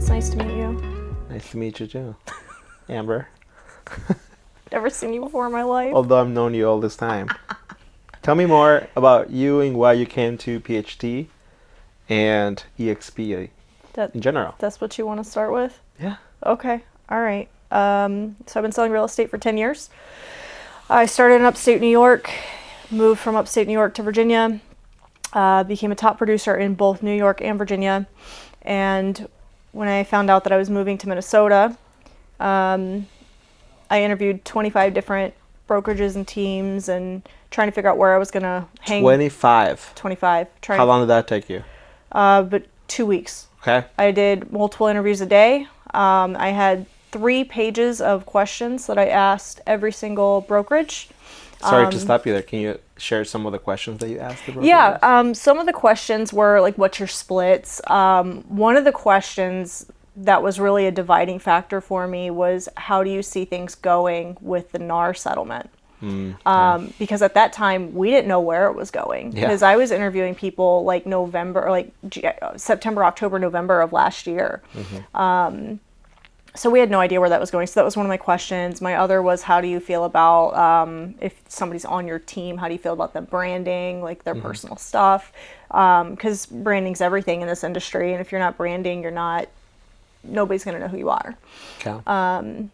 It's nice to meet you. Nice to meet you too, Amber. Never seen you before in my life. Although I've known you all this time. Tell me more about you and why you came to PhD and EXP in general. That's what you want to start with? Yeah. Okay. All right. So I've been selling real estate for 10 years. I started in upstate New York, moved from upstate New York to Virginia, became a top producer in both New York and Virginia. And when I found out that I was moving to Minnesota, I interviewed 25 different brokerages and teams and trying to figure out where I was going to hang. 25. 25. How long did that take you? But 2 weeks. Okay. I did multiple interviews a day. I had 3 pages of questions that I asked every single brokerage. Sorry to stop you there. Can you share some of the questions that you asked the brokerage? Yeah. Some of the questions were like, what's your splits? One of the questions that was really a dividing factor for me was, how do you see things going with the NAR settlement? Because at that time we didn't know where it was going, because I was interviewing people like September, October, November of last year. So we had no idea where that was going. So that was one of my questions. My other was, how do you feel about if somebody's on your team, how do you feel about them branding, like their personal stuff? Because branding's everything in this industry, and if you're not branding, nobody's going to know who you are. Okay.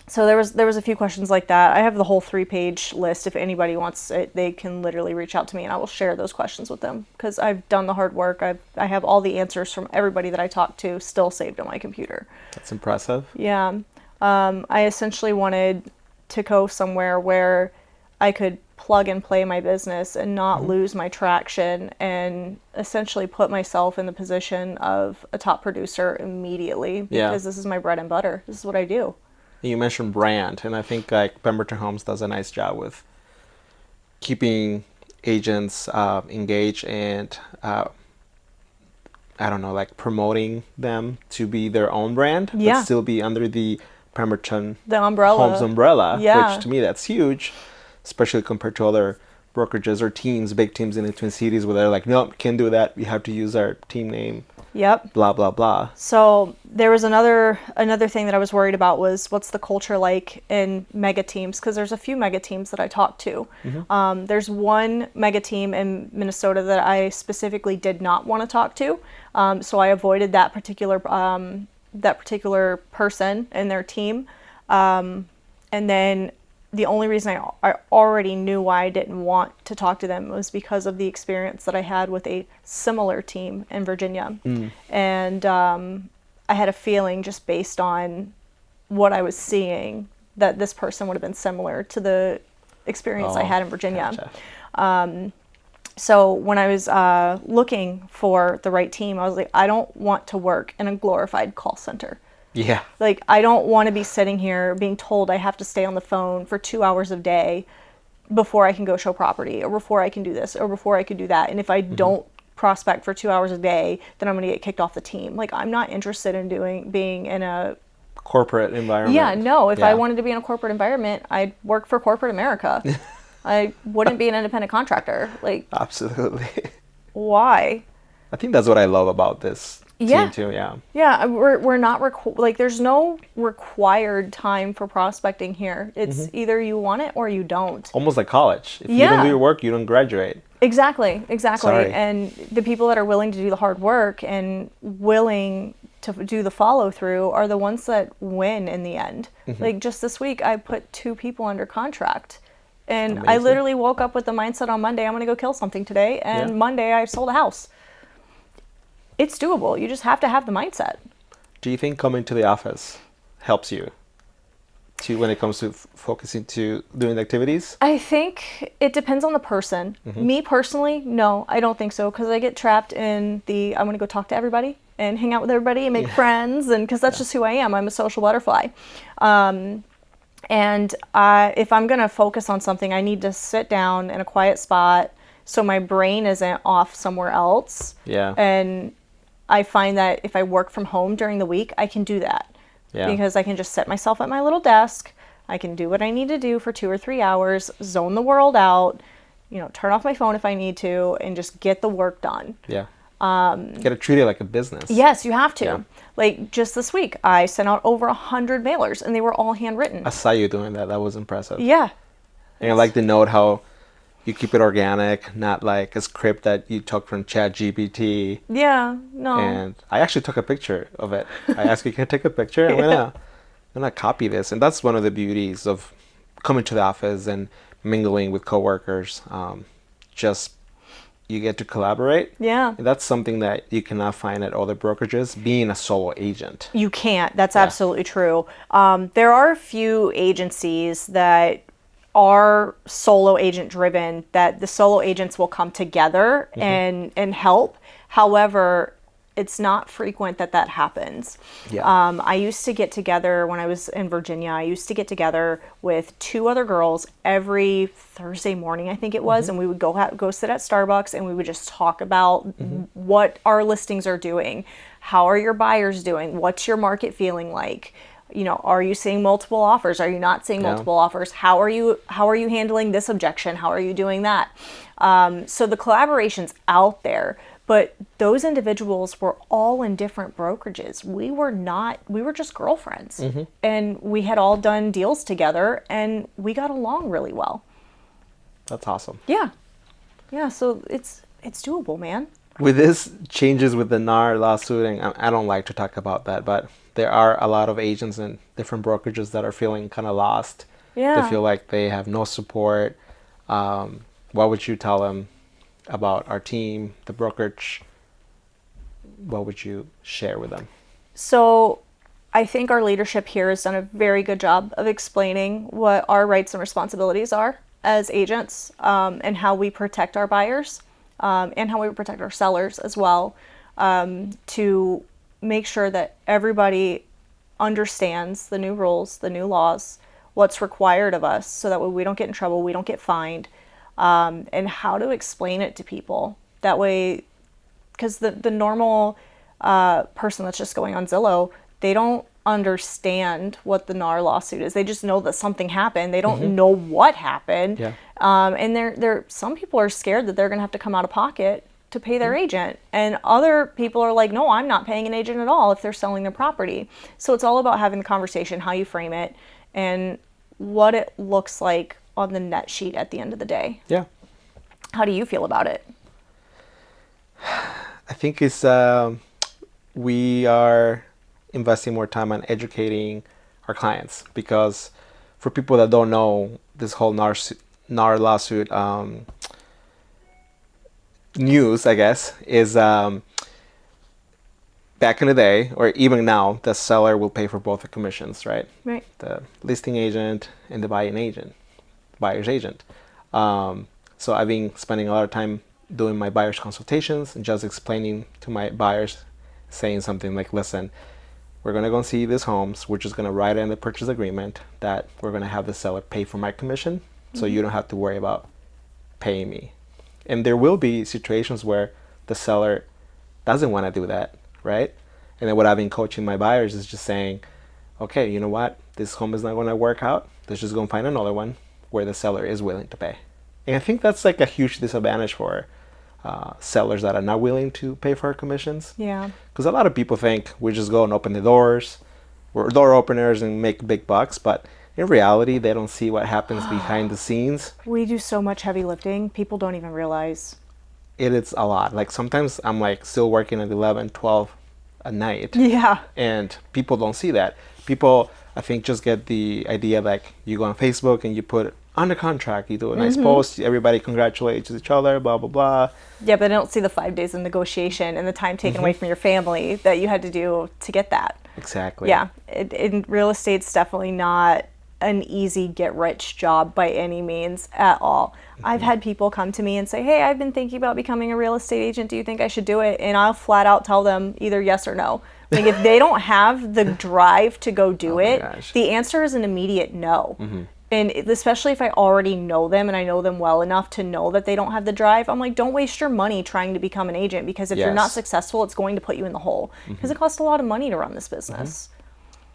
So there was a few questions like that. I have the whole 3-page list. If anybody wants it, they can literally reach out to me and I will share those questions with them, because I've done the hard work. I have all the answers from everybody that I talked to still saved on my computer. That's impressive. Yeah. I essentially wanted to go somewhere where I could plug and play my business and not lose my traction, and essentially put myself in the position of a top producer immediately, because this is my bread and butter. This is what I do. You mentioned brand, and I think like Pemberton Homes does a nice job with keeping agents engaged and promoting them to be their own brand, but still be under the Pemberton Homes umbrella. Which to me, that's huge, especially compared to other brokerages or teams, big teams in the Twin Cities, where they're like, nope, can't do that. We have to use our team name. Yep. Blah, blah, blah. So there was another thing that I was worried about was, what's the culture like in mega teams? Because there's a few mega teams that I talked to. There's one mega team in Minnesota that I specifically did not want to talk to. So I avoided that particular person and their team. And then the only reason I already knew why I didn't want to talk to them was because of the experience that I had with a similar team in Virginia. And I had a feeling, just based on what I was seeing, that this person would have been similar to the experience I had in Virginia. Gotcha. So when I was looking for the right team, I was like, I don't want to work in a glorified call center. Yeah. Like, I don't want to be sitting here being told I have to stay on the phone for 2 hours a day before I can go show property, or before I can do this, or before I can do that. And if I don't prospect for 2 hours a day, then I'm going to get kicked off the team. Like, I'm not interested in being in a corporate environment. Yeah, no. If I wanted to be in a corporate environment, I'd work for corporate America. I wouldn't be an independent contractor. Like, absolutely. Why? I think that's what I love about this team too. Yeah, we're not there's no required time for prospecting here. It's either you want it or you don't. Almost like college. If you don't do your work, you don't graduate. Exactly. Sorry. And the people that are willing to do the hard work and willing to do the follow through are the ones that win in the end. Like, just this week, I put 2 people under contract. And amazing. I literally woke up with the mindset on Monday, I'm going to go kill something today. And Monday, I sold a house. It's doable. You just have to have the mindset. Do you think coming to the office helps you when it comes to focusing to doing the activities? I think it depends on the person. Me personally, no, I don't think so, because I get trapped in I'm going to go talk to everybody and hang out with everybody and make friends, and because that's just who I am. I'm a social butterfly. And if I'm going to focus on something, I need to sit down in a quiet spot so my brain isn't off somewhere else. Yeah. And I find that if I work from home during the week, I can do that. Because I can just set myself at my little desk. I can do what I need to do for 2 or 3 hours, zone the world out, turn off my phone if I need to, and just get the work done. Yeah. You got to treat it like a business. Yes, you have to. Yeah. Like just this week, I sent out over 100 mailers, and they were all handwritten. I saw you doing that. That was impressive. Yeah. And I like to note how you keep it organic, not like a script that you took from ChatGPT. Yeah, no. And I actually took a picture of it. I asked you, can I take a picture? I'm gonna copy this. And that's one of the beauties of coming to the office and mingling with coworkers. Just you get to collaborate. Yeah. And that's something that you cannot find at other brokerages, being a solo agent. You can't. That's absolutely true. There are a few agencies that are solo agent driven, that the solo agents will come together and help. However, it's not frequent that happens. Yeah. I used to get together when I was in Virginia. I used to get together with 2 other girls every Thursday morning, I think it was, and we would go sit at Starbucks, and we would just talk about what our listings are doing. How are your buyers doing? What's your market feeling like? You know, are you seeing multiple offers? Are you not seeing multiple offers? How are you handling this objection? How are you doing that? So the collaboration's out there, but those individuals were all in different brokerages. We were just girlfriends, and we had all done deals together, and we got along really well. That's awesome. Yeah. Yeah, so it's doable, man. With this changes with the NAR lawsuit, and I don't like to talk about that, but there are a lot of agents in different brokerages that are feeling kind of lost. Yeah. They feel like they have no support. What would you tell them about our team, the brokerage? What would you share with them? So I think our leadership here has done a very good job of explaining what our rights and responsibilities are as agents, and how we protect our buyers, and how we protect our sellers as well, to make sure that everybody understands the new rules, the new laws, what's required of us, so that way we don't get in trouble, we don't get fined, and how to explain it to people. That way, because the normal person that's just going on Zillow, they don't understand what the NAR lawsuit is. They just know that something happened. They don't know what happened. Yeah. And some people are scared that they're going to have to come out of pocket to pay their agent. And other people are like, no, I'm not paying an agent at all if they're selling their property. So it's all about having the conversation, how you frame it, and what it looks like on the net sheet at the end of the day. Yeah. How do you feel about it? I think it's we are investing more time on educating our clients, because for people that don't know, this whole NAR lawsuit news, I guess, is back in the day, or even now, the seller will pay for both the commissions, right? Right. The listing agent and the buyer's agent. So I've been spending a lot of time doing my buyer's consultations and just explaining to my buyers, saying something like, listen, we're going to go see these homes. We're just going to write in the purchase agreement that we're going to have the seller pay for my commission, so you don't have to worry about paying me. And there will be situations where the seller doesn't want to do that, right? And then what I've been coaching my buyers is just saying, okay, you know what? This home is not going to work out. Let's just go and find another one where the seller is willing to pay. And I think that's like a huge disadvantage for sellers that are not willing to pay for our commissions. Yeah. Because a lot of people think we just go and open the doors, we're door openers and make big bucks, but in reality, they don't see what happens behind the scenes. We do so much heavy lifting. People don't even realize. It is a lot. Like sometimes I'm like still working at 11, 12 at night. Yeah. And people don't see that. People, I think, just get the idea like you go on Facebook and you put under contract, you do a nice post, everybody congratulates each other, blah, blah, blah. Yeah, but they don't see the 5 days of negotiation and the time taken away from your family that you had to do to get that. Exactly. Yeah. In real estate's definitely not an easy get-rich job by any means at all. I've had people come to me and say, hey, I've been thinking about becoming a real estate agent. Do you think I should do it? And I'll flat out tell them either yes or no. Like if they don't have the drive to go do it, the answer is an immediate no. And especially if I already know them and I know them well enough to know that they don't have the drive, I'm like, don't waste your money trying to become an agent, because if you're not successful, it's going to put you in the hole, because it costs a lot of money to run this business.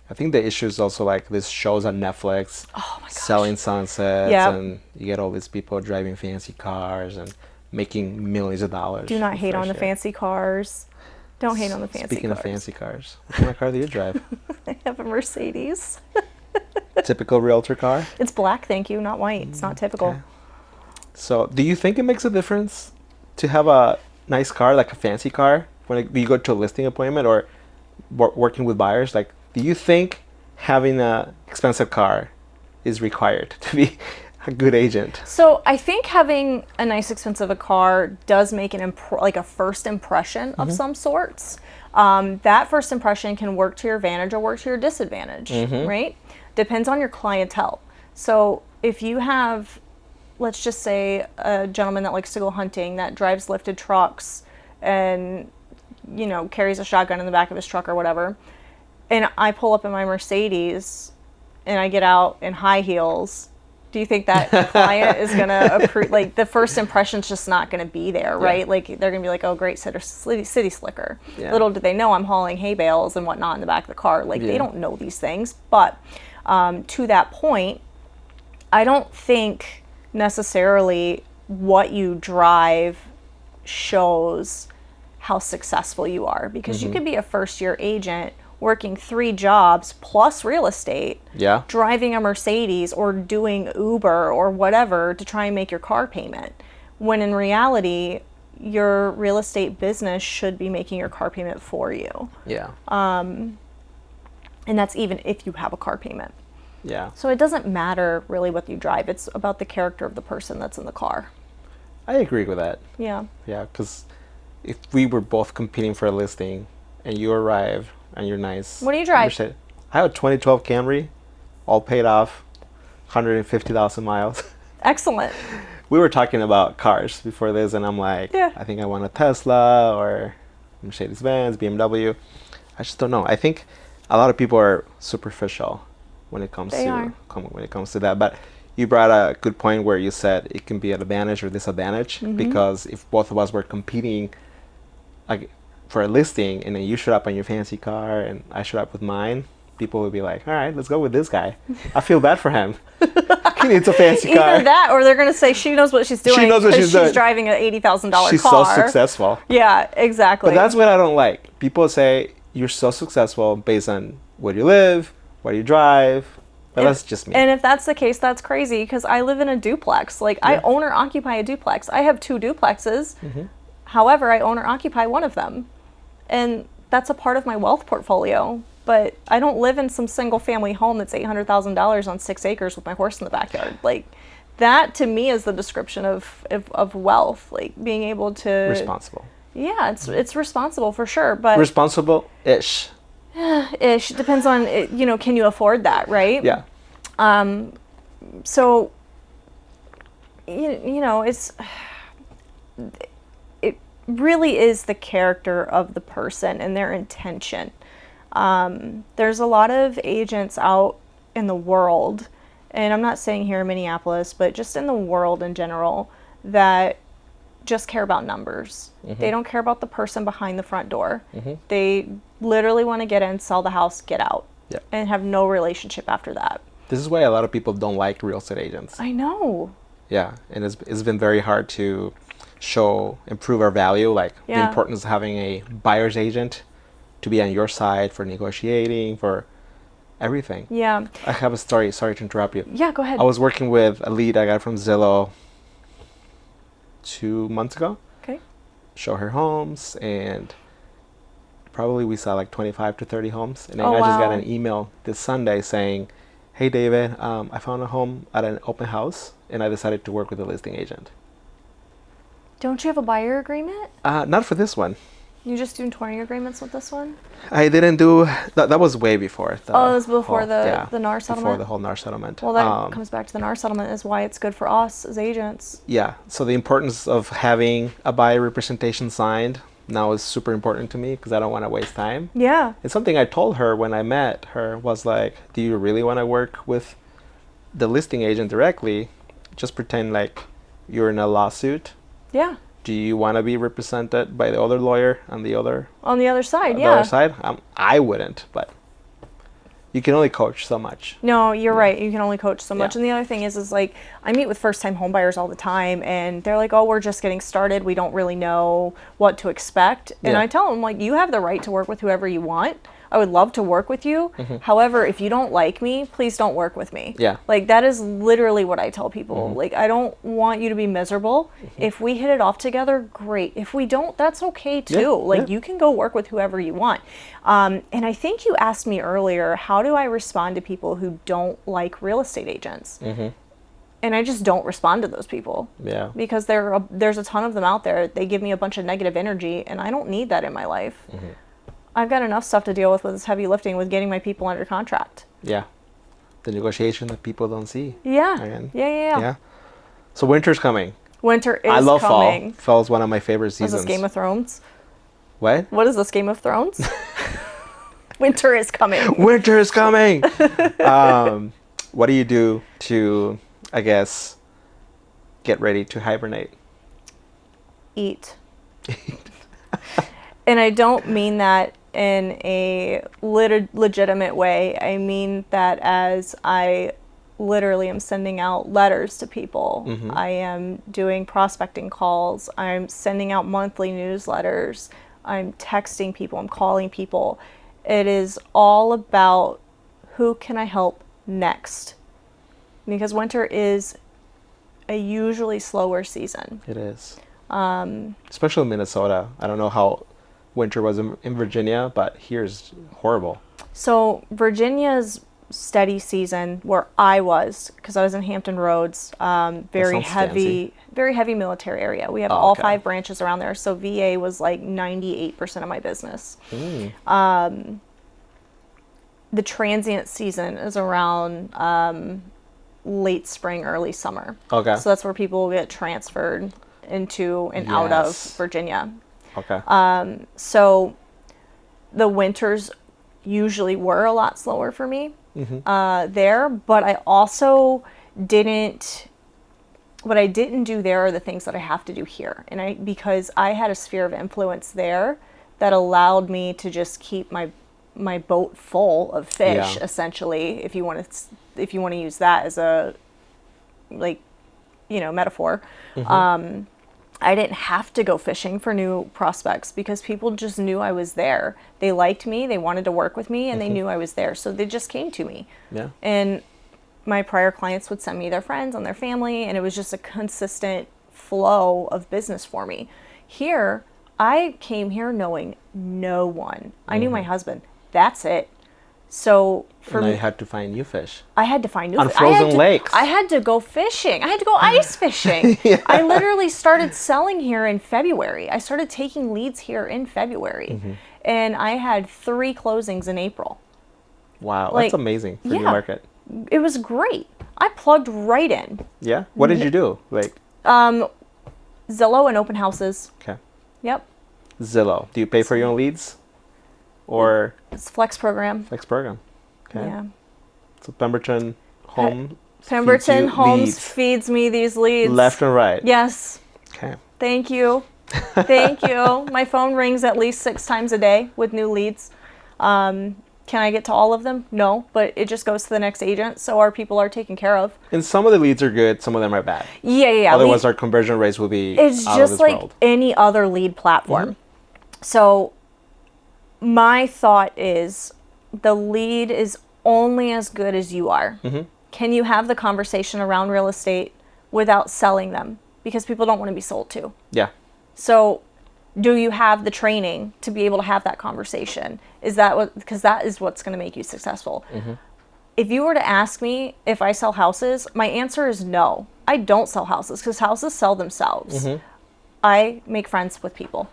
I think the issue is also like this shows on Netflix, oh my gosh, Selling Sunsets, and you get all these people driving fancy cars and making millions of dollars. Do not hate on the fancy cars. Don't hate on the fancy cars. Speaking of fancy cars, what kind of car do you drive? I have a Mercedes. Typical realtor car? It's black, thank you, not white. It's not typical. Okay. So, do you think it makes a difference to have a nice car, like a fancy car, when you go to a listing appointment or working with buyers? Like, do you think having an expensive car is required to be a good agent? So I think having a nice expensive car does make a first impression of some sorts. That first impression can work to your advantage or work to your disadvantage, right? Depends on your clientele. So if you have, let's just say, a gentleman that likes to go hunting, that drives lifted trucks and, you know, carries a shotgun in the back of his truck or whatever, and I pull up in my Mercedes and I get out in high heels, do you think that the client is going to approve? Like, the first impression's just not going to be there, right? Yeah. Like, they're going to be like, oh, great city slicker. Yeah. Little do they know I'm hauling hay bales and whatnot in the back of the car. Like, they don't know these things. But to that point, I don't think necessarily what you drive shows how successful you are, because you could be a first-year agent working 3 jobs plus real estate, driving a Mercedes or doing Uber or whatever to try and make your car payment, when in reality your real estate business should be making your car payment for you. And that's even if you have a car payment. So it doesn't matter really what you drive. It's about the character of the person that's in the car. I agree with that. Yeah, because if we were both competing for a listing and you arrive and you're nice. What do you drive? I have a 2012 Camry, all paid off, 150,000 miles. Excellent. We were talking about cars before this, and I'm like, I think I want a Tesla or Mercedes-Benz, BMW. I just don't know. I think a lot of people are superficial when it comes to that. But you brought a good point where you said it can be an advantage or disadvantage, because if both of us were competing, like, for a listing, and then you showed up on your fancy car and I showed up with mine, people would be like, all right, let's go with this guy. I feel bad for him. He needs a fancy car. Either that, or they're going to say she knows what she's doing. She knows what she's doing. She's driving an $80,000 car. She's so successful. Yeah, exactly. But that's what I don't like. People say you're so successful based on where you live, what you drive. But that's just me. And if that's the case, that's crazy, because I live in a duplex. Like, I own or occupy a duplex. I have 2 duplexes. However, I own or occupy one of them. And that's a part of my wealth portfolio. But I don't live in some single family home that's $800,000 on 6 acres with my horse in the backyard. Like, that to me is the description of wealth. Like, being able to... Responsible. Yeah, it's responsible for sure. But responsible-ish. Ish. Depends on, you know, can you afford that, right? Yeah. So, you know, it really is the character of the person and their intention. There's a lot of agents out in the world, and I'm not saying here in Minneapolis, but just in the world in general, that just care about numbers. They don't care about the person behind the front door. They literally want to get in, sell the house, get out, and have no relationship after that. This is why a lot of people don't like real estate agents. I know. Yeah, and it's been very hard to improve our value, like the importance of having a buyer's agent to be on your side for negotiating, for everything. Yeah. I have a story. Sorry to interrupt you. Yeah, go ahead. I was working with a lead I got from Zillow 2 months ago. Okay. Show her homes, and probably we saw like 25 to 30 homes. And then I just got an email this Sunday saying, hey, David, I found a home at an open house, and I decided to work with a listing agent. Don't you have a buyer agreement? Not for this one. You just doing touring agreements with this one? I didn't do that. That was way before. It was before the NAR settlement? Before the whole NAR settlement. Well, that comes back to the NAR settlement, is why it's good for us as agents. Yeah. So the importance of having a buyer representation signed now is super important to me, because I don't want to waste time. Yeah. It's something I told her when I met her, was like, do you really want to work with the listing agent directly? Just pretend like you're in a lawsuit. Yeah. Do you want to be represented by the other lawyer on the other side? The other side? I wouldn't, but you can only coach so much. No, you're right. You can only coach so much. And the other thing is like, I meet with first-time home buyers all the time, and they're like, oh, we're just getting started. We don't really know what to expect. And I tell them, like, you have the right to work with whoever you want. I would love to work with you. However, if you don't like me, please don't work with me. Yeah. Like, that is literally what I tell people. Like, I don't want you to be miserable. If we hit it off together, great. If we don't, that's okay too. Like, you can go work with whoever you want. And I think you asked me earlier, how do I respond to people who don't like real estate agents? And I just don't respond to those people. Yeah. Because there's a ton of them out there. They give me a bunch of negative energy, and I don't need that in my life. I've got enough stuff to deal with this heavy lifting with getting my people under contract. Yeah. The negotiation that people don't see. Yeah. Again. Yeah. So winter's coming. Winter is coming. I love fall. Fall is one of my favorite seasons. Is this Game of Thrones? What? What is this, Game of Thrones? Winter is coming. Winter is coming. What do you do to, I guess, get ready to hibernate? Eat. And I don't mean that in a legitimate way. I mean that as I literally am sending out letters to people. I am doing prospecting calls. I'm sending out monthly newsletters. I'm texting people. I'm calling people. It is all about who can I help next. Because winter is a usually slower season. It is. Especially in Minnesota. I don't know how winter was in Virginia, but here's horrible. So Virginia's steady season, where I was, because I was in Hampton Roads, very heavy military area. We have all 5 branches around there. So VA was like 98% of my business. The transient season is around late spring, early summer. Okay. So that's where people get transferred into and out of Virginia. Okay. So the winters usually were a lot slower for me there, but I also what I didn't do there are the things that I have to do here. And because I had a sphere of influence there that allowed me to just keep my boat full of fish, essentially, if you want to use that as a, like, metaphor. I didn't have to go fishing for new prospects because people just knew I was there. They liked me, they wanted to work with me, and they knew I was there. So they just came to me. Yeah. And my prior clients would send me their friends and their family, and it was just a consistent flow of business for me. Here, I came here knowing no one. I knew my husband. That's it. So for me, I had to find new fish. I had to find new on frozen lakes. I had to go fishing. I had to go ice fishing. I literally started selling here in February. I started taking leads here in February, and I had 3 closings in April. Wow, that's amazing for your market. It was great. I plugged right in. Yeah. What did you do? Like Zillow and open houses. Okay. Yep. Zillow. Do you pay for your own leads? Or it's Flex program. Flex program. Okay. Yeah. So Pemberton Homes. Pemberton Homes feeds me these leads. Left and right. Yes. Okay. Thank you. Thank you. My phone rings at least 6 times a day with new leads. Can I get to all of them? No, but it just goes to the next agent, so our people are taken care of. And some of the leads are good, some of them are bad. Yeah. Otherwise, our conversion rates will be It's out just of this like world. any other lead platform. So my thought is the lead is only as good as you are. Can you have the conversation around real estate without selling them? Because people don't want to be sold to. Yeah. So do you have the training to be able to have that conversation? Because that is what's going to make you successful. If you were to ask me if I sell houses, my answer is no. I don't sell houses because houses sell themselves. I make friends with people.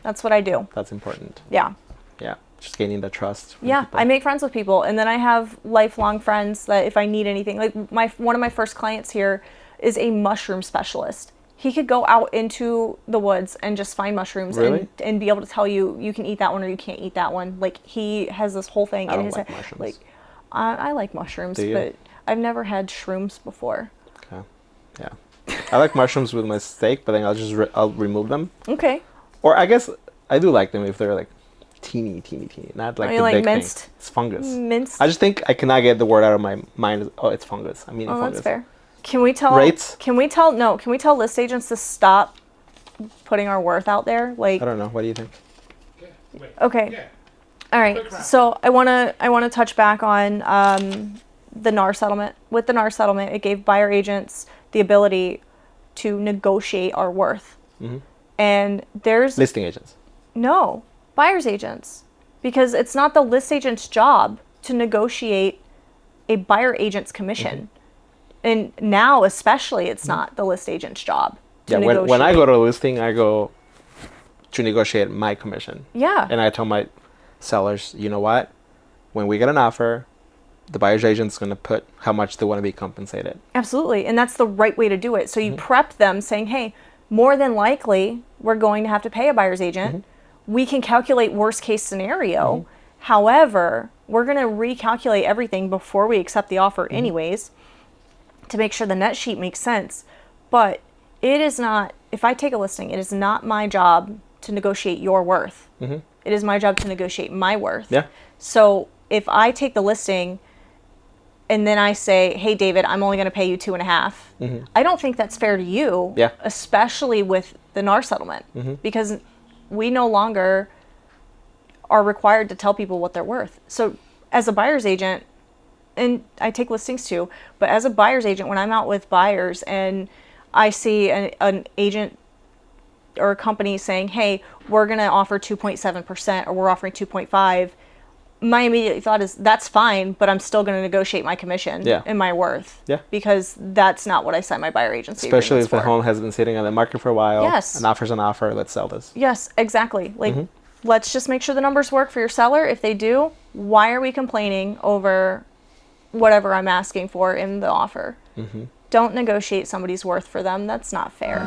That's what I do. That's important. Yeah. Yeah. Just gaining the trust. Yeah. I make friends with people. And then I have lifelong friends that if I need anything, like one of my first clients here is a mushroom specialist. He could go out into the woods and just find mushrooms and be able to tell you, you can eat that one or you can't eat that one. Like, he has this whole thing in his head. Like, I like mushrooms, but I've never had shrooms before. Okay. Yeah. I like mushrooms with my steak, but then I'll remove them. Okay. Or I guess I do like them if they're like teeny, not like the big minced thing. It's fungus. Minced. I just think I cannot get the word out of my mind. Oh, it's fungus. I'm eating fungus. That's fair. Can we tell rates? Can we tell list agents to stop putting our worth out there? Like, I don't know. What do you think? Okay. Yeah. All right. So I wanna touch back on the NAR settlement. With the NAR settlement, it gave buyer agents the ability to negotiate our worth. Mm-hmm. And there's listing agents. No, buyer's agents, because it's not the list agent's job to negotiate a buyer agent's commission. Mm-hmm. And now, especially, it's not the list agent's job to negotiate. When I go to a listing, I go to negotiate my commission. Yeah. And I tell my sellers, you know what? When we get an offer, the buyer's agent's going to put how much they want to be compensated. Absolutely. And that's the right way to do it. So you prep them saying, hey, more than likely, we're going to have to pay a buyer's agent. Mm-hmm. We can calculate worst case scenario. Mm-hmm. However, we're going to recalculate everything before we accept the offer anyways, to make sure the net sheet makes sense. But it is not, if I take a listing, it is not my job to negotiate your worth. Mm-hmm. It is my job to negotiate my worth. Yeah. So if I take the listing and then I say, hey, David, I'm only going to pay you 2.5. Mm-hmm. I don't think that's fair to you, especially with the NAR settlement, because we no longer are required to tell people what they're worth. So as a buyer's agent, and I take listings too, but as a buyer's agent, when I'm out with buyers and I see an agent or a company saying, hey, we're going to offer 2.7% or we're offering 2.5%, my immediate thought is that's fine, but I'm still going to negotiate my commission and my worth. Yeah. Because that's not what I signed my buyer agency Especially if for. the home has been sitting on the market for a while. Yes. An offer's an offer. Let's sell this. Yes, exactly. Like, let's just make sure the numbers work for your seller. If they do, why are we complaining over whatever I'm asking for in the offer? Don't negotiate somebody's worth for them. That's not fair.